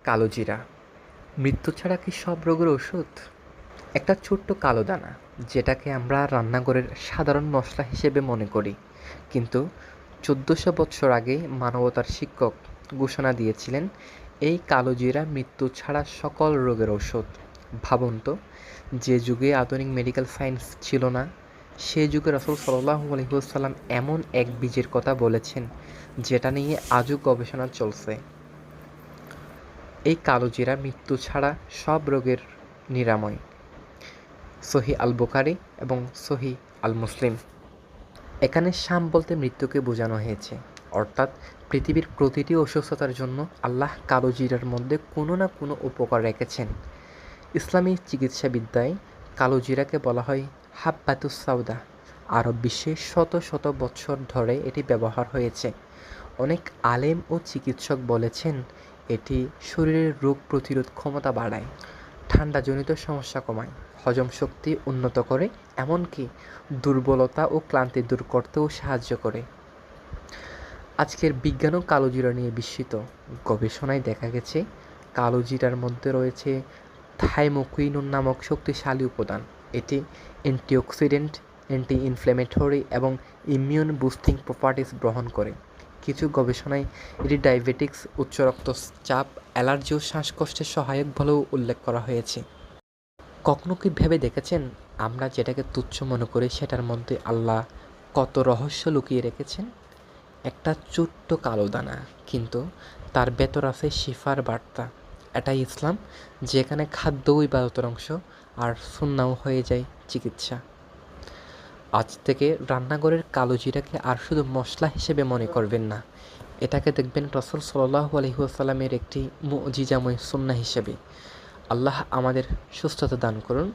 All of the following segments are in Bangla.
কালো জিরা মৃত্যু ছাড়া কি সব রোগের ওষুধ? একটা ছোট্ট কালো দানা, যেটাকে আমরা রান্নাঘরের সাধারণ মশলা হিসেবে মনে করি, কিন্তু 1400 বছর আগে মানবতার শিক্ষক ঘোষণা দিয়েছিলেন এই কালো জিরা মৃত্যু ছাড়া সকল রোগের ঔষধ। ভাবুন তো, যে যুগে আধুনিক মেডিকেল সায়েন্স ছিল না, সে যুগে রাসূল সাল্লাল্লাহু আলাইহি ওয়াসাল্লাম এমন এক বীজের কথা বলেছেন যেটা নিয়ে আজও গবেষণা চলছে। এই কালো জিরা মৃত্যু ছাড়া সব রোগের নিরাময়। সহিহ আল বুখারী এবং সহিহ আল মুসলিম। এখানে শাম বলতে মৃত্যুকে বোঝানো হয়েছে, অর্থাৎ পৃথিবীর প্রতিটি অসুস্থতার জন্য আল্লাহ কালো জিরার মধ্যে কোনো না কোনো উপকার রেখেছেন। ইসলামী চিকিৎসাবিদ্যায় কালো জিরাকে বলা হয় হাব্বাতুস সাউদা। আরব বিশ্বে শত শত বছর ধরে এটি ব্যবহার হয়েছে। অনেক আলেম ও চিকিৎসক বলেছেন এটি শরীরের রোগ প্রতিরোধ ক্ষমতা বাড়ায়, ঠান্ডাজনিত সমস্যা কমায়, হজম শক্তি উন্নত করে, এমনকি দুর্বলতা ও ক্লান্তি দূর করতেও সাহায্য করে। আজকের বিজ্ঞানও কালো জিরা নিয়ে বিস্মিত। গবেষণায় দেখা গেছে কালো জিরার মধ্যে রয়েছে থাইমোকুইনোন নামক শক্তিশালী উপাদান। এটি অ্যান্টিঅক্সিডেন্ট, অ্যান্টি ইনফ্ল্যামেটরি এবং ইমিউন বুস্টিং প্রপার্টিজ বহন করে। কিছু গবেষণায় এটি ডায়াবেটিক্স, উচ্চ রক্তচাপ, অ্যালার্জি ও শ্বাসকষ্টের সহায়ক বলেও উল্লেখ করা হয়েছে। কখনো কি ভেবে দেখেছেন, আমরা যেটাকে তুচ্ছ মনে করি সেটার মধ্যে আল্লাহ কত রহস্য লুকিয়ে রেখেছেন? একটা ছোট্ট কালো দানা, কিন্তু তার ভেতর আছে শিফার বার্তা। এটাই ইসলাম, যেখানে খাদ্যও ইবাদতের অংশ আর সুন্নাও হয়ে যায় চিকিৎসা। আজ থেকে রান্নাঘরের কালো জিরাকে আর শুধু মশলা হিসেবে মনে করবেন না, এটাকে দেখবেন রাসূল সাল্লাল্লাহু আলাইহি ওয়াসাল্লামের একটি মুজিজাময় সুন্নাহ হিসেবে। আল্লাহ আমাদের সুস্থতা দান করুন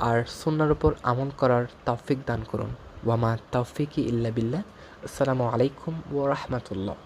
আর সুন্নাহর উপর আমল করার তৌফিক দান করুন। ওয়ামা তৌফিকি ইল্লা বিল্লাহ। আসসালামু আলাইকুম ওয়া রাহমাতুল্লাহ।